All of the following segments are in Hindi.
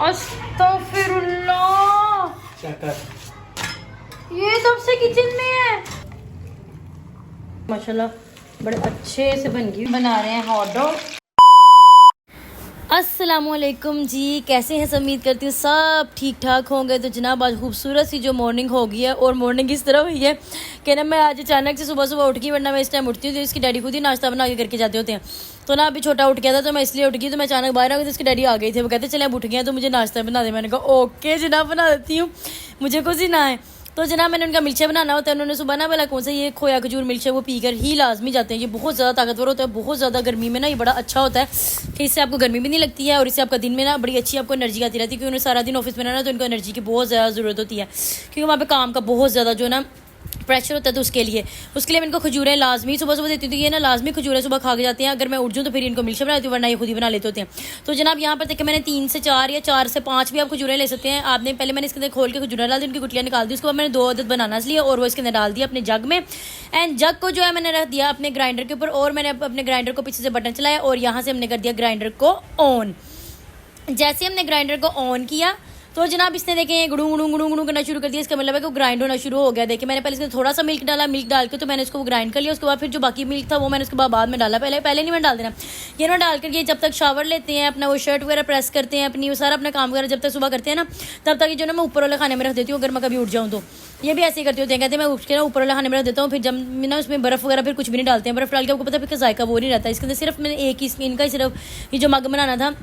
अस्तगफिरुल्लाह, ये तब से किचन में है। माशाल्लाह बड़े अच्छे से बन गई। बना रहे हैं हॉट डॉग। अस्सलामुअलैकुम जी, कैसे हैं? उम्मीद करती हूँ सब ठीक ठाक होंगे। तो जनाब आज खूबसूरत सी जो मॉर्निंग हो गई है, और मॉर्निंग इस तरह हुई है कि ना मैं आज अचानक से सुबह सुबह उठ गई, वरना मैं इस टाइम उठती हूँ तो इसकी डैडी खुद ही नाश्ता बना के करके जाते होते हैं। तो ना अभी छोटा उठ गया था तो मैं इसलिए उठ गई, तो मैं अचानक बाहर आ गई तो इसके डैडी आ गए थे। वो कहते चले अब उठ गए तो मुझे नाश्ता बना दे। मैंने कहा ओके जनाब बना देती हूँ, मुझे कुछ ही ना है। तो जनाब मैंने उनका मिल्कशेक बनाना होता है। उन्होंने सुबह ना बोला कौन सा ये खोया खजूर मिल्कशेक वो पीकर ही लाजमी जाते हैं। ये बहुत ज़्यादा ताकतवर होता है, बहुत ज़्यादा गर्मी में ना ये बड़ा अच्छा होता है कि इससे आपको गर्मी भी नहीं लगती है, और इससे आपका दिन में ना बड़ी अच्छी आपको एनर्जी आती रहती है। क्योंकि उन्हें सारा दिन ऑफिस में रहना तो उनको एनर्जी की बहुत ज़्यादा ज़रूरत होती है, क्योंकि वहाँ पर काम का बहुत ज़्यादा जो ना प्रेशर होता है। तो उसके लिए मैं इनको खजूरें लाजमी सुबह सुबह देती हूँ। तो ये ना लाजमी खजूरें सुबह खा के जाते हैं। अगर मैं उठ जाऊँ तो फिर इनको मिल्कशेक बना देती हूँ, वरना ये खुद ही बना लेते होते हैं। तो जनाब यहाँ पर देखिए मैंने 3 से 4 या 4 से 5 भी आप खजूरें ले सकते हैं। आपने पहले मैंने इसके अंदर खोल के खजूरें डाल दी, उनकी गुटियाँ निकाल दी। उसके बाद मैंने 2 अदद बनानास लिए और वो इसके अंदर डाल दिया अपने जग में। एंड जग को जो है मैंने रख दिया अपने ग्राइंडर के ऊपर, और मैंने अपने ग्राइंडर को पीछे से बटन चलाया और यहाँ से हमने कर दिया ग्राइंडर को ऑन। जैसे हमने ग्राइंडर को ऑन किया तो जनाब इसने देखें गुड़ू गुड़ू गुड़ू गुड़ू करना शुरू कर दिया। इसका मतलब है कि वो ग्राइंड होना शुरू हो गया। देखिए मैंने पहले इसमें थोड़ा सा मिल्क डाला, मिल्क डाल के तो मैंने इसको ग्राइंड कर लिया। उसके बाद फिर जो बाकी मिल्क था वो मैंने उसके बाद में डाला। पहले नहीं मैंने डाल देना, ये ना डाल कर ये जब तक शावर लेते हैं, अपना वो शर्ट वगैरह प्रेस करते हैं, अपनी वो सारा अपना काम वगैरह जब तक सुबह करते हैं ना, तब तक ये जो ना मैं ऊपर वाले खाने में रख देती हूँ। अगर मैं कभी उठ जाऊँ तो ये भी ऐसे ही करती होते हैं। कहते हैं मैं उठ के ना ऊपर वाले खाने में रख देता हूँ। फिर जब ना उसमें बर्फ़ वगैरह फिर कुछ भी नहीं डालते हैं। बर्फ़ डाल के आपको पता है फिर जायका वो नहीं रहता। इसके अंदर सिर्फ मैंने एक ही इनका ही सिर्फ ये जो मग बनाना था,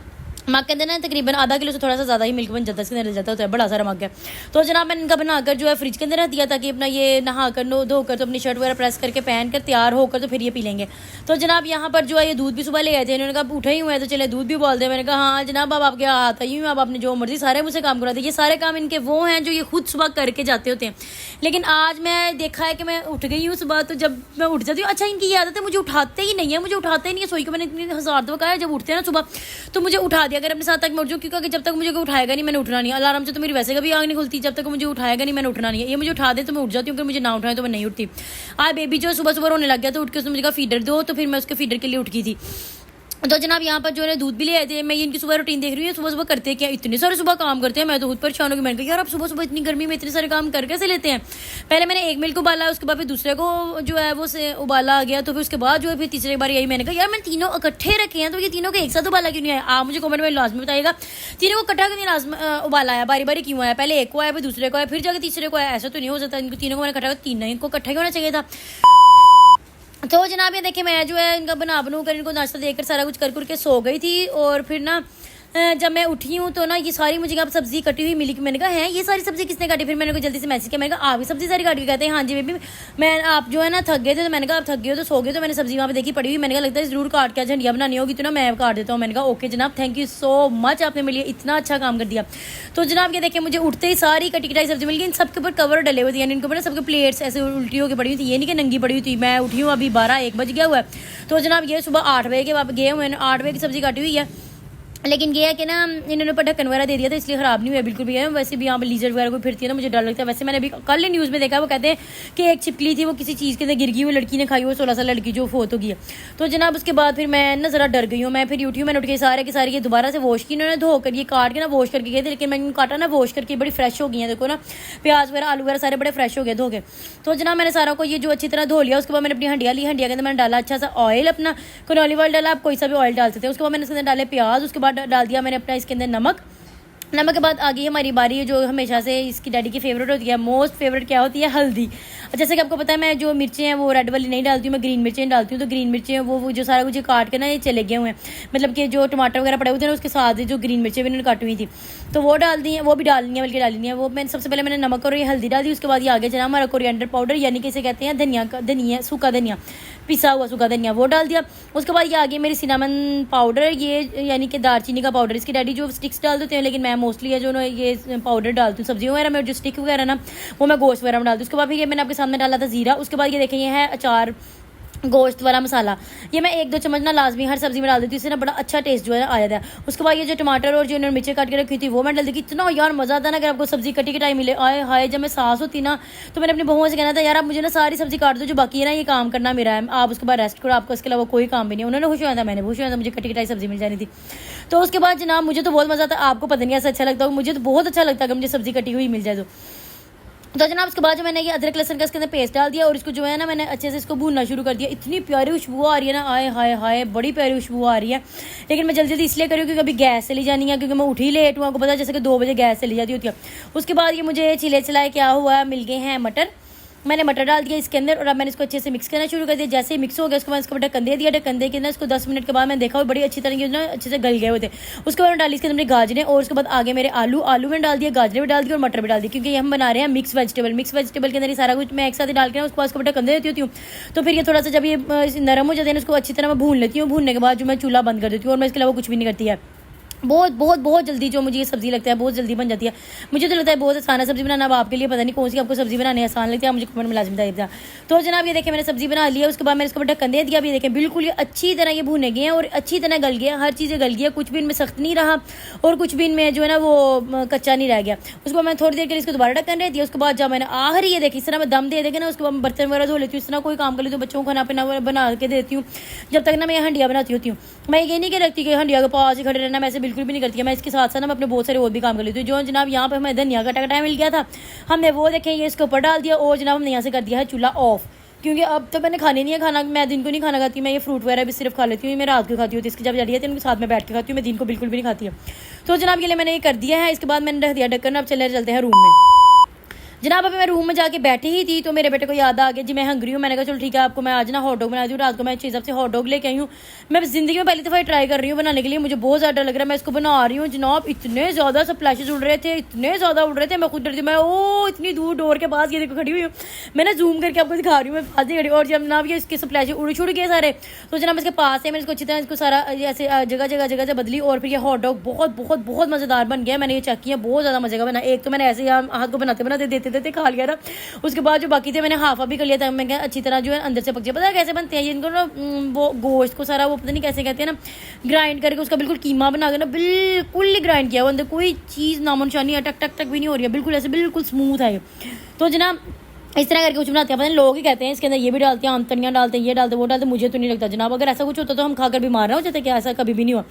मग के अंदर ना तकरीबन आधा किलो से थोड़ा सा ज़्यादा ही मिल्क बन जाता है, इसके अंदर जाता होता है, बड़ा सारा मग है। तो जनाब मैंने इनका बनाकर जो है फ्रिज के अंदर रख दिया, ताकि अपना ये नहा कर धोकर तो अपनी शर्ट वगैरह प्रेस करके पहन कर तैयार होकर तो फिर ये पी लेंगे। तो जनाब यहाँ पर जो है ये दूध भी सुबह ले आए थे। इन्होंने कहा उठे ही हुए हैं तो चले दूध भी बोल दे। मैंने कहा हाँ जनाब अब आपके हाथ आई हूँ, अब आपने जो मर्जी सारे मुझसे काम कराते। ये सारे काम इनके वो हैं जो ये खुद सुबह करके जाते होते हैं। लेकिन आज मैं देखा है कि मैं उठ गई हूँ सुबह, तो जब मैं उठ जाती हूँ, अच्छा इनकी ये आदत है मुझे उठाते ही नहीं है, मुझे उठाते ही नहीं है। सोई को मैंने इतनी 1000 दफा कहा है जब उठते हैं ना सुबह तो मुझे उठा दिया अगर अपने साथ तक मैं उठ जाऊँ, क्योंकि जब तक मुझे कोई उठाएगा नहीं मैंने उठना नहीं। अलार्म से तो मेरी वैसे कभी आग नहीं खुलती, जब तक मुझे उठाएगा नहीं मैंने उठना नहीं है। ये मुझे उठा दे तो मैं उठ जाती हूँ, क्योंकि मुझे ना उठाए तो मैं नहीं उठती। आज बेबी जो सुबह सुबह रोने लग गया तो उठ के उसने मुझे कहा फीडर दो, तो फिर मैं उसके फीडर के लिए उठ गई थी। तो जनाब यहाँ पर जो है दूध भी ले आए थे। मैं इनकी सुबह रूटीन देख रही हूँ, सुबह सुबह करते क्या इतने सारे सुबह काम करते हैं। मैं तो खुद परेशान होगी। मैंने कहा यार आप सुबह सुबह इतनी गर्मी में इतने सारे काम कर कैसे लेते हैं। पहले मैंने एक मिल्क उबाला, उसके बाद फिर दूसरे को जो है वो से उबाला आ गया, तो फिर उसके बाद जो है फिर तीसरे बार यही मैंने कहा यार मैंने तीनों इकट्ठे रखे हैं तो ये तीनों के एक साथ उबाला क्यों नहीं आया। आप मुझे कमेंट में लाजमी बताइएगा तीनों को इकट्ठा क्यों नहीं उबाला आया, बारी बारी क्यों आया। पहले एक को आया, फिर दूसरे को आया, फिर जाकर तीसरे को आया। ऐसा तो नहीं हो सकता। इनको तीनों को मैंने इकट्ठा, तीनों इनको इकट्ठा होना चाहिए था। तो जनाब ये देखिए मैं जो है इनका बनू कर इनको नाश्ता देकर सारा कुछ कर के सो गई थी। और फिर ना जब मैं उठी हूँ तो ना ये सारी मुझे अब सब्जी कटी हुई मिली। मैंने कहा है ये सारी सब्जी किसने काटी। फिर मैंने को जल्दी से मैसेज किया, मैंने कहा आप भी सब्जी सारी काट के कहते हैं हाँ जी बेबी मैं आप जो है ना थक गए थे। तो मैंने कहा आप थक गए हो तो सो गए। तो मैंने सब्जी वहाँ पे देखी पड़ी हुई, मैंने कहा लगता है ज़रूर काट के झंडिया बनानी होगी तो ना मैं काट देता हूँ। मैंने कहा ओके जनाब थैंक यू सो मच, आपने मेरे लिए इतना अच्छा काम कर दिया। तो जनाब ये देखिए मुझे उठते ही सारी कटी कटाई सब्जी मिल गई। इन सबके ऊपर कवर डले हुए थे, यानी इनके ऊपर सबके प्लेट्स ऐसे उल्टी होकर पड़ी हुई थी। ये नहीं कि नंगी पड़ी हुई थी। मैं उठी हूँ अभी 12-1 बज गया हुआ है। तो जनाब ये सुबह 8 बजे के वापस गए हुए हैं, 8 बजे की सब्जी काटी हुई है। लेकिन ये है कि ना इन्होंने ऊपर ढक्कन वगैरह दे दिया था इसलिए ख़राब नहीं हुआ बिल्कुल भी है। वैसे भी यहाँ पर लीजर वगैरह कोई फिरती है ना मुझे डर लगता है। वैसे मैंने अभी कल न्यूज़ में देखा वो कहते हैं कि एक छिपकली थी वो किसी चीज़ के अंदर गिर गई, वो लड़की ने खाई, वो 16 साल लड़की जो फोत हो गई है। तो जनाब उसके बाद फिर मैं ना ज़रा डर गई हूँ। मैं फिर उठी हूँ, मैंने उठ के सारे के सारे ये दोबारा से वॉश की। इन्होंने धोकर ये काट के ना वॉश करके गए थे, लेकिन मैंने काटा ना वॉश करके बड़ी फ्रेश हो गई है। देखो ना प्याज वगैरह आलू वगैरह सारे बड़े फ्रेश हो गए धो के। तो जनाब मैंने सारा को ये जो अच्छी तरह धो लिया। उसके बाद मैंने अपनी हंडिया ली, हंडिया के अंदर मैंने डाला अच्छा सा ऑयल, अपना कनौली ऑयल डाला, आप कोई सा भी ऑयल डाल सकते हैं। उसके बाद मैंने इसके अंदर डाले प्याज, उसके बाद डाल दिया मैंने इसके अंदर नमक के बाद आ गई हमारी बारी है जो हमेशा से इसकी डैडी की फेवरेट होती है, मोस्ट फेवरेट क्या होती है हल्दी। जैसे कि आपको पता है मैं जो मिर्चें हैं वो रेड वाली नहीं डालती हूँ, मैं ग्रीन मिर्चें डालती हूँ। तो ग्रीन मिर्चें वो जो सारा कुछ काट के ना ये चले गए हुए हैं, मतलब कि जो टमाटर वगैरह पड़े हुए थे ना उसके साथ जो ग्रीन मिर्चें भी इन्होंने काटी हुई थी तो वो डाल दी हैं, वो भी डालनी है, बल्कि डालनी है वो। मैंने सबसे पहले मैंने नमक और ये हल्दी डाल दी। उसके बाद ये आगे जना हमारा कोरिएंडर पाउडर यानी कि इसे कहते हैं धनिया सूखा धनिया, पिसा हुआ सूखा धनिया, वो डाल दिया। उसके बाद ये आ गई मेरी सिनामन पाउडर, ये यानी कि दालचीनी का पाउडर। इसकी डैडी जो स्टिक्स डाल देते हैं, लेकिन मैं मोस्टली है जो ना ये पाउडर डालती हूँ सब्जियों वगैरह में, जो स्टिक वगैरह ना वो मैं गोश्त वगैरह में डालती हूँ। उसके बाद फिर ये मैंने आपके सामने डाला था जीरा। उसके बाद ये देखें ये है अचार गोश्त वाला मसाला, ये मैं 1-2 चम्मच ना लाजमी हर सब्जी में डाल देती हूँ, इससे ना बड़ा अच्छा टेस्ट जो है ना आ जाता है। उसके बाद ये जो टमाटर और जो इन्होंने मिर्चें काट के रखी थी वो मैं डाल दी। इतना यार मज़ा आता ना अगर आपको सब्जी कटी कटाई मिले। आए हाय जब मैं सास होती ना तो मैंने अपनी बहुओं से कहना था यार आप मुझे ना सारी सब्जी काट दो जो बाकी है ना, ये काम करना मेरा है, आप उसके बाद रेस्ट करो, आपको इसके अलावा कोई काम भी नहीं। उन्होंने खुश हुआ था, मैंने खुश हुआ था, मुझे कटी कटाई सब्जी मिल जानी थी। तो उसके बाद जनाब मुझे तो बहुत मज़ा आता है, आपको पता नहीं ऐसा अच्छा लगता है, मुझे तो बहुत अच्छा लगता है अगर मुझे सब्ज़ी कटी हुई मिल जाए तो जनाब उसके बाद जो मैंने ये अदरक लहसन का इसके अंदर पेस्ट डाल दिया और इसको जो है ना मैंने अच्छे से इसको भूनना शुरू कर दिया। इतनी प्यारी खुशबू आ रही है ना, आए हाय हाय बड़ी प्यारी खुशबू आ रही है। लेकिन मैं जल्दी जल्दी इसलिए करूँ क्योंकि अभी गैस चली जानी है, क्योंकि मैं उठी लेट हूँ, आपको पता है जैसे कि 2 बजे गैस चली जाती होती है। उसके बाद ये मुझे छिले चलाए क्या हुआ, मिल गए हैं मटर, मैंने मटर डाल दिया इसके अंदर और अब मैंने इसको अच्छे से मिक्स करना शुरू कर दिया। जैसे ही मिक्स हो गया उसके बाद इसको ढक्कन दे दिया। ढक्कन दे के ना इसको 10 मिनट के बाद मैंने देखा बड़ी अच्छी तरह ना अच्छे से गल गए हुए थे। उसके बाद डाली इसके अंदर गाजरें और उसके बाद आगे मेरे आलू मैंने डाल दिया, गाजरें भी डाल दी और मटर भी डाल दी, क्योंकि ये हम बना रहे हैं मिक्स वेजिटेबल के अंदर ही सारा कुछ मैं एक साथ ही डाल के उसके बाद उसको ढक्कन दे देती होती हूँ। तो फिर ये थोड़ा सा जब ये नरम हो जाते हैं उसको अच्छी तरह मैं भून लेती हूँ। भूनने के बाद जो मैं चूल्हा बंद कर देती हूँ और मैं इसके अलावा कुछ भी नहीं करती है। बहुत जल्दी जो मुझे ये सब्ज़ी लगता है बहुत जल्दी बन जाती है। मुझे तो लगता है बहुत आसान है सब्ज़ी बनाना। अब आपके लिए पता नहीं कौन सी आपको सब्ज़ी बनाने आसान लगती है, मुझे कमेंट में लाजमी बताइएगा। तो जनाब ये देखें मैंने सब्ज़ी बना लिया, उसके बाद मैंने इसको ढक्कन दे दिया। अभी देखें बिल्कुल ये अच्छी तरह ये भुने गए हैं और अच्छी तरह गल गया, हर चीज़ें गल गई, कुछ भी इनमें सख्त नहीं रहा और कुछ भी इनमें जो है ना वो कच्चा नहीं रह गया। उसको मैं थोड़ी देर के लिए इसको दोबारा ढक्कन दे दिया। उसके बाद जब मैंने आखिरी ये देखी इस तरह मैं दम दे देगा ना, उसके बाद बर्तन वगैरह धो लेती हूँ। इस तरह कोई काम कर लेती हूँ, बच्चों को खाना पीना बना के देती हूँ। जब तक ना मैं हंडिया बनाती होती हूँ, मैं ये नहीं कह रखती कि हंडिया के पास ही खड़े रहना, मैं ऐसे बिल्कुल भी नहीं करती। मैं इसके साथ साथ ना अपने बहुत सारे और भी काम कर लेती हूँ। जो जनाब यहाँ पे हमें धनिया का टाइम मिल गया था, हमने वो देखें ये इसके ऊपर डाल दिया और जनाब हमने यहाँ से कर दिया है चूल्हा ऑफ, क्योंकि अब तो मैंने खाने नहीं है खाना, मैं दिन को नहीं खाना खाती, मैं ये फ्रूट वगैरह भी सिर्फ खा लेती हूँ। मैं रात को खाती हूँ, इसकी जब जड़ी है तो उनके साथ में बैठ के खाती हूँ, मैं दिन को बिल्कुल भी नहीं खाती है। तो जनाब ये लिए मैंने ये कर दिया है। इसके बाद मैंने रख दिया ढक्कन। अब चलते हैं रूम में। जनाब अभी मैं रूम में जाके बैठी ही थी तो मेरे बेटे को याद आ गया जी मैं हंग्री हूँ। मैंने कहा चलो ठीक है आपको मैं आज ना हॉट डॉग बना दूँ। रात को मैं चीज़ से हॉट डॉग लेके आई हूँ। मैं ज़िंदगी में पहली दफ़ा ट्राई कर रही हूँ बनाने के लिए, मुझे बहुत ज़्यादा लग रहा है। मैं इसको बना रही हूँ जनाब, इतने ज़्यादा स्प्लैशेस उड़ रहे थे, इतने ज़्यादा उड़ रहे थे, मैं खुद डरती। मैं इतनी दूर डोर के पास ये देखो खड़ी हुई हूँ, मैंने जूम करके आपको दिखा रही हूँ, मैं पास ही खड़ी। और जब जनाब ये इसके स्प्लैशेस उड़ छुड़ गए सारे, तो जनाब इसके पास है मैंने इसको अच्छी तरह इसको सारा ऐसे जगह से बदली और फिर ये हॉट डॉग बहुत मज़ेदार बन गया। मैंने ये चेक किया, बहुत ज़्यादा मज़े का बना। एक तो मैंने ऐसे हाथ को बनाते देते खा लिया था। उसके बाद जो बाकी थे मैंने हाफा भी कर लिया था। मैं क्या अच्छी तरह जो है अंदर से पक जाए। पता है कैसे बनते हैं ये, इनको ना वो गोश्त को सारा वो पता नहीं कैसे कहते हैं ना, ग्राइंड करके उसका बिल्कुल कीमा बना के ना बिल्कुल ग्राइंड किया, वो अंदर कोई चीज़ नामो निशानी है, टक भी नहीं हो रही है, बिल्कुल ऐसे बिल्कुल स्मूथ है। तो जनाब इस तरह करके कुछ बनाते हैं। पता नहीं लोग ही कहते हैं इसके अंदर ये भी डालते हैं, आमतनियाँ डालते हैं, ये डालते हैं, वो डालते हैं। मुझे तो नहीं लगता जनाब, अगर ऐसा कुछ होता तो हम खाकर बीमार ना हो जाते, क्या ऐसा कभी भी नहीं हुआ।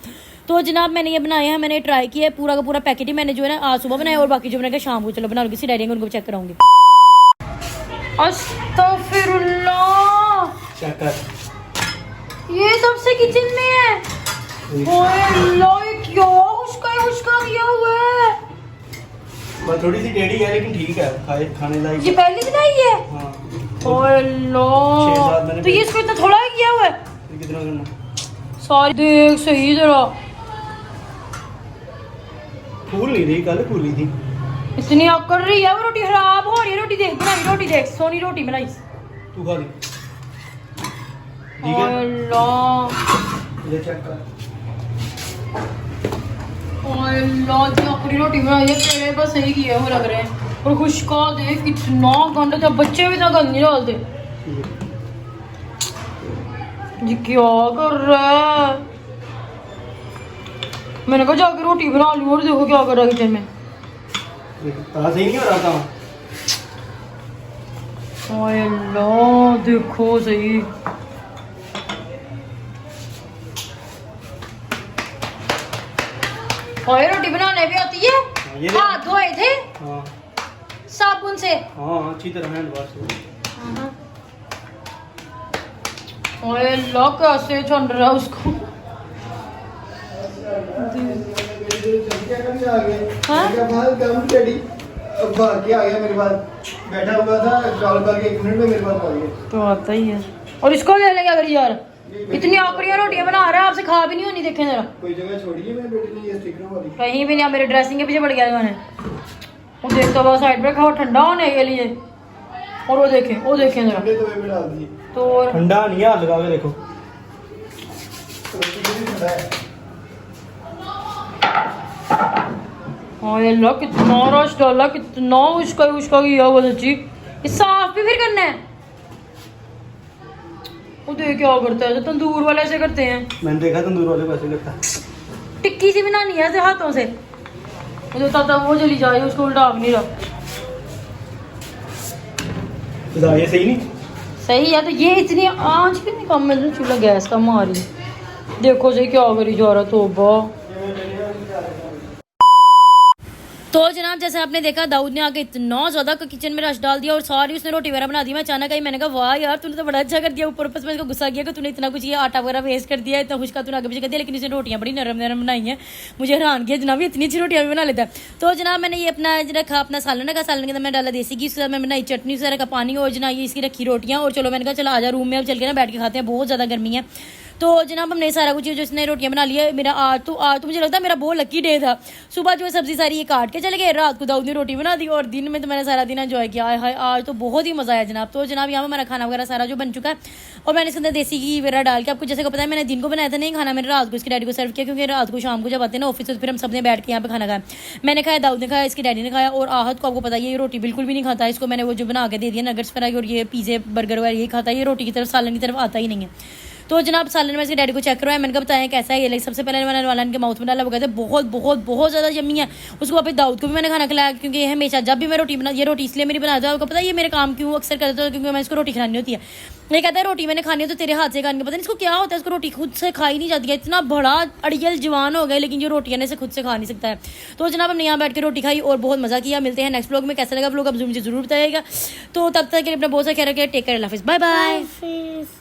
तो जनाब मैंने ये बनाया है, मैंने ट्राई किया है, पूरा का पूरा पैकेट ही मैंने जो है ना आज सुबह बनाया और बाकी जो मैंने शाम को चलो बना लूँगी, इसी डायरी में उनको चेक कराऊंगी। अस्तगफिरुल्लाह, चेक कर ये सबसे किचन में है। ओए अल्लाह ये क्या उसका किया हुआ है। बस थोड़ी सी टेढ़ी है लेकिन ठीक है, खाने लायक। ये पहली बनाई है। हाँ। ओए अल्लाह, तो ये इसको इतना थोड़ा ही किया हुआ है। कितना करना सॉरी देख सही जरा, फूल नहीं रही, कल फूली थी। इतनी आग कर रही है, वो रोटी खराब हो रही है। रोटी देख बनाई, रोटी देख सोनी रोटी बनाई, तू खा ले। ठीक है अल्लाह, ये चेक कर। अल्लाह जी आखिरी रोटी बनाई है तेरे, बस सही किया वो लग रहे हैं। और खुशका देख कितना गंदा था, बच्चे भी इतना गंद नहीं डालते जी। क्या कर रहा है, मैंने कहा जाके रोटी बना लूँ और देखो क्या कर रहा है किचन में। ताला सही नहीं हो रहा था। अल्लाह देखो सही, और रोटी बनाने भी आती है। हाथ धोए थे हाँ साबुन से, हाँ अच्छी तरह हैंड वॉश। और अल्लाह कैसे छंड रहा उसको। बैठा हुआ था कॉल करके 1 मिनट में मेरे पास आ गया। तो आता ही है। और इसको ले लेंगे अगर यार इतनी आकड़ियाँ रोटियां बना रहा है, आपसे खा भी नहीं होनी। देखें जरा कोई जगह छोड़िए मेरे बेटे ने, ये स्टिकरों वाली कहीं भी नहीं, मेरे ड्रेसिंग के पीछे पड़ गया मैंने। वो देखता हुआ साइड पे खाओ ठंडा होने के लिए। और वो देखें जरा, तो वे डाल दिए तो ठंडा नहीं है, लगा के देखो। हाँ अल्लाह कितना रश डाला, कितना उसका किया हुआ सच्ची। ये साफ भी फिर करना है। वो देख क्या करता है, तो तंदूर वाले ऐसे करते हैं। मैंने देखा तंदूर वाले कैसे करता है। टिक्की सी बनानी है ऐसे हाथों से, तब वो जली जाए, उसको उल्टा नहीं रहा। ये सही नहीं सही है। तो ये इतनी आंच भी नहीं कम है, चूल्हा गैस कम आ रही है। देखो सही क्या करी जा रहा, तोबा तो जनाब जैसे आपने देखा दाऊद ने आके इतना ज़्यादा किचन में रश डाल दिया और सारी उसने रोटी वगैरह बना दी। मैं अचानक आई, मैंने कहा वाह यार तूने तो बड़ा अच्छा कर दिया। ऊपर ऊपर से मैं गुस्सा किया कि तूने इतना कुछ ये आटा वगैरह वेस्ट कर दिया, इतना कुछ का तूने आगे पीछे कर दिया, लेकिन इसने रोटियाँ बड़ी नरम नरम बनाई हैं। मुझे हैरान किया जनाब, इतनी अच्छी रोटियाँ भी बना लेता है। तो जनाब मैंने ये अपना रखा अपना सालन रखा, सालन के अंदर मैं डाला देसी घी, उसके साथ मैं बनाई चटनी, उसके रखा पानी और जनाब ये इसकी रखी रोटियाँ। और चलो मैंने कहा चलो आजा रूम में अब चल के ना बैठ के खाते हैं, बहुत ज़्यादा गर्मी है। तो जनाब हमने सारा कुछ जो इसने रोटियां बना लिया। मेरा आज तो मुझे लगता है मेरा बहुत लकी डे था। सुबह जो है सब्जी सारी ये काट के चले गए, रात को दाऊद ने रोटी बना दी और दिन में तो मैंने सारा दिन एंजॉय किया। हाय आज तो बहुत ही मजा आया जनाब। तो जनाब यहाँ हमारा खाना वगैरह सारा जो बन चुका है और मैंने इसके अंदर देसी घी वगैरह डाल के, आपको जैसे को पता है मैंने दिन को बनाया था नहीं खाना, मैंने रात को इसके डैडी को सर्व किया, क्योंकि रात को शाम को जब आते हैं ना ऑफिस से तो फिर हम सब ने बैठ के यहाँ पे खाना खाया। मैंने खाया, दाऊद ने खाया, इसके डैडी ने खाया और आहत को आपको पता है ये रोटी बिल्कुल भी नहीं खाता है। इसको मैंने वो जो बना के दे दिया नगेट्स फ्राई और ये पिज़्ज़े बर्गर वगैरह ये खाता है, ये रोटी की तरफ सालन की तरफ आता ही नहीं है। तो जनाब सालन में इसके डैडी को चेक करवाया, मैंने कहा बताया कैसा है ये, लाइक सबसे पहले मैंने वाला इनके माउथ में डाला, वो कहते बहुत बहुत बहुत ज़्यादा यम्मी है। उसको वापस दाऊद को भी मैंने खाना खिलाया, क्योंकि ये हमेशा जब भी मैं रोटी बना, ये रोटी इसलिए मेरी बनाता है, आपको पता है ये मेरे काम क्यों अक्सर करता है, क्योंकि मैं इसको रोटी खिलानी होती है। ये कहता है रोटी मैंने खानी है तो तेरे हाथ से खाने, पता नहीं इसको क्या होता है, इसको रोटी खुद से खाई नहीं जाती है। इतना बड़ा अड़ियल जवान हो गया लेकिन जो रोटियाँ से खुद से खा नहीं सकता है। तो जनाब हमने यहाँ बैठ के रोटी खाई और बहुत मज़ा किया। मिलते हैं नेक्स्ट ब्लॉग में, कैसा लगा ब्लॉग अब मुझे जरूर बताइएगा। तो तब तक के लिए अपना बहुत सा ख्याल रखिए, टेक केयर, अल्लाह हाफिज़, बाय बाय।